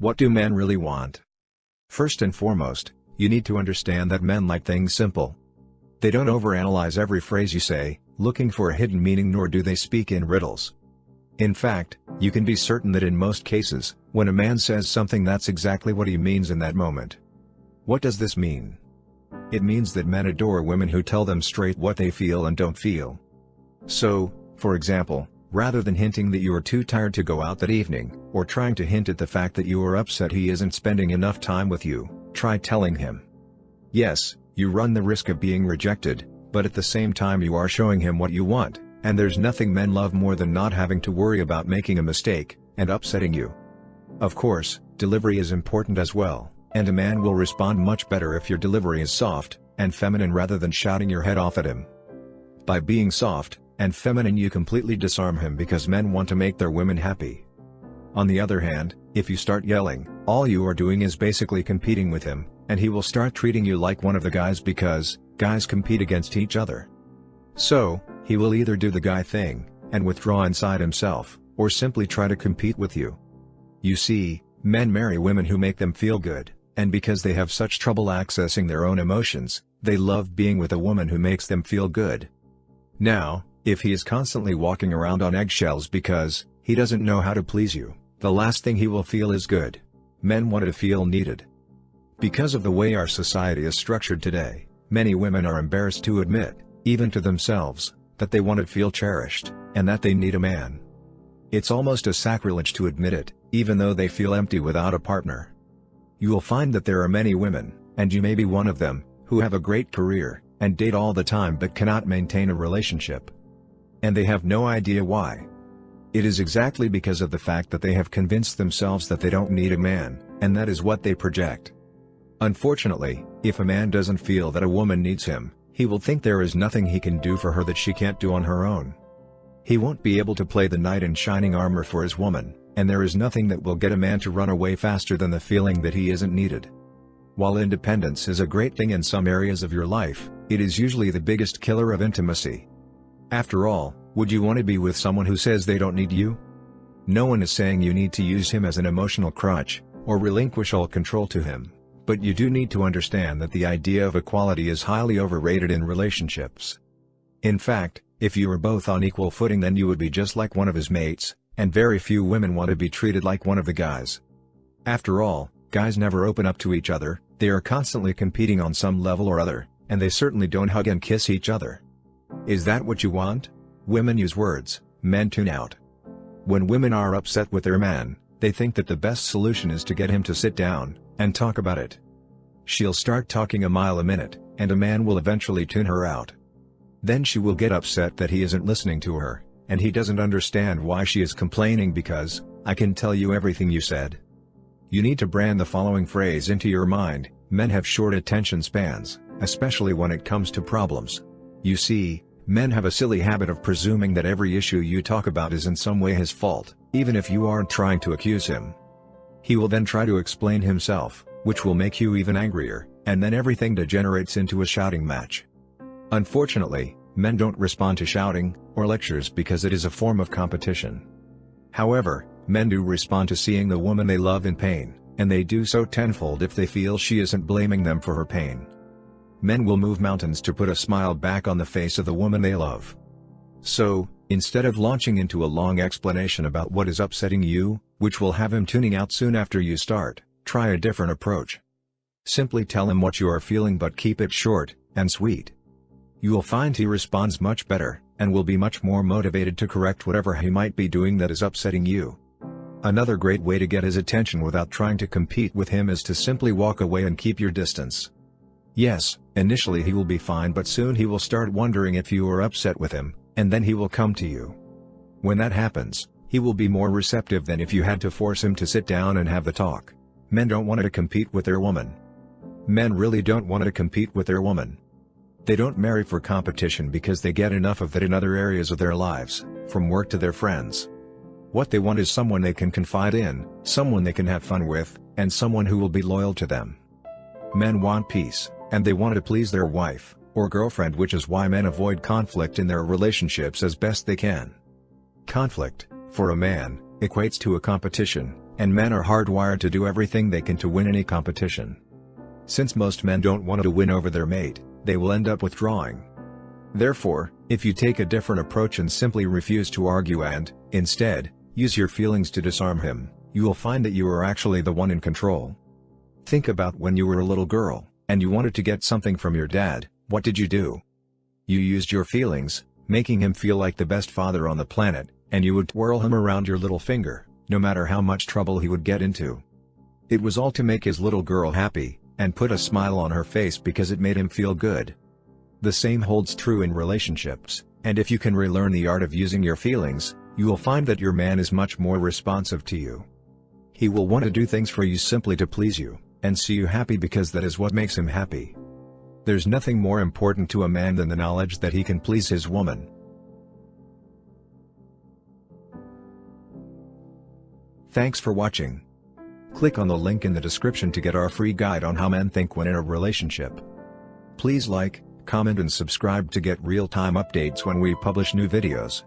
What do men really want? First and foremost, you need to understand that men like things simple. They don't overanalyze every phrase you say, looking for a hidden meaning, nor do they speak in riddles. In fact, you can be certain that in most cases, when a man says something, that's exactly what he means in that moment. What does this mean? It means that men adore women who tell them straight what they feel and don't feel. So, for example, rather than hinting that you are too tired to go out that evening, or trying to hint at the fact that you are upset he isn't spending enough time with you, try telling him. Yes, you run the risk of being rejected, but at the same time you are showing him what you want, and there's nothing men love more than not having to worry about making a mistake and upsetting you. Of course, delivery is important as well, and a man will respond much better if your delivery is soft and feminine rather than shouting your head off at him. By being soft and feminine, you completely disarm him because men want to make their women happy. On the other hand, if you start yelling, all you are doing is basically competing with him, and he will start treating you like one of the guys because guys compete against each other. So, he will either do the guy thing and withdraw inside himself, or simply try to compete with you. You see, men marry women who make them feel good, and because they have such trouble accessing their own emotions, they love being with a woman who makes them feel good. Now, if he is constantly walking around on eggshells because he doesn't know how to please you, the last thing he will feel is good. Men want to feel needed. Because of the way our society is structured today, many women are embarrassed to admit, even to themselves, that they want to feel cherished, and that they need a man. It's almost a sacrilege to admit it, even though they feel empty without a partner. You will find that there are many women, and you may be one of them, who have a great career, and date all the time but cannot maintain a relationship. And they have no idea why. It is exactly because of the fact that they have convinced themselves that they don't need a man, and that is what they project. Unfortunately, if a man doesn't feel that a woman needs him, he will think there is nothing he can do for her that she can't do on her own. He won't be able to play the knight in shining armor for his woman, and there is nothing that will get a man to run away faster than the feeling that he isn't needed. While independence is a great thing in some areas of your life, it is usually the biggest killer of intimacy. After all, would you want to be with someone who says they don't need you? No one is saying you need to use him as an emotional crutch, or relinquish all control to him, but you do need to understand that the idea of equality is highly overrated in relationships. In fact, if you were both on equal footing, then you would be just like one of his mates, and very few women want to be treated like one of the guys. After all, guys never open up to each other, they are constantly competing on some level or other, and they certainly don't hug and kiss each other. Is that what you want? Women use words, men tune out. When women are upset with their man, they think that the best solution is to get him to sit down and talk about it. She'll start talking a mile a minute, and a man will eventually tune her out. Then she will get upset that he isn't listening to her, and he doesn't understand why she is complaining because, "I can tell you everything you said." You need to brand the following phrase into your mind: men have short attention spans, especially when it comes to problems. You see, men have a silly habit of presuming that every issue you talk about is in some way his fault, even if you aren't trying to accuse him. He will then try to explain himself, which will make you even angrier, and then everything degenerates into a shouting match. Unfortunately, men don't respond to shouting or lectures because it is a form of competition. However, men do respond to seeing the woman they love in pain, and they do so tenfold if they feel she isn't blaming them for her pain. Men will move mountains to put a smile back on the face of the woman they love. So, instead of launching into a long explanation about what is upsetting you, which will have him tuning out soon after you start, try a different approach. Simply tell him what you are feeling, but keep it short and sweet. You will find he responds much better, and will be much more motivated to correct whatever he might be doing that is upsetting you. Another great way to get his attention without trying to compete with him is to simply walk away and keep your distance. Yes, initially he will be fine, but soon he will start wondering if you are upset with him, and then he will come to you. When that happens, he will be more receptive than if you had to force him to sit down and have the talk. Men don't want to compete with their woman. Men really don't want to compete with their woman. They don't marry for competition because they get enough of that in other areas of their lives, from work to their friends. What they want is someone they can confide in, someone they can have fun with, and someone who will be loyal to them. Men want peace, and they want to please their wife or girlfriend, which is why men avoid conflict in their relationships as best they can. Conflict, for a man, equates to a competition, and men are hardwired to do everything they can to win any competition. Since most men don't want to win over their mate, they will end up withdrawing. Therefore, if you take a different approach and simply refuse to argue and, instead, use your feelings to disarm him, you will find that you are actually the one in control. Think about when you were a little girl, and you wanted to get something from your dad. What did you do? You used your feelings, making him feel like the best father on the planet, and you would twirl him around your little finger, no matter how much trouble he would get into. It was all to make his little girl happy, and put a smile on her face because it made him feel good. The same holds true in relationships, and if you can relearn the art of using your feelings, you will find that your man is much more responsive to you. He will want to do things for you simply to please you, and see you happy because that is what makes him happy. There's nothing more important to a man than the knowledge that he can please his woman. Thanks for watching. Click on the link in the description to get our free guide on how men think when in a relationship. Please like, comment and subscribe to get real-time updates when we publish new videos.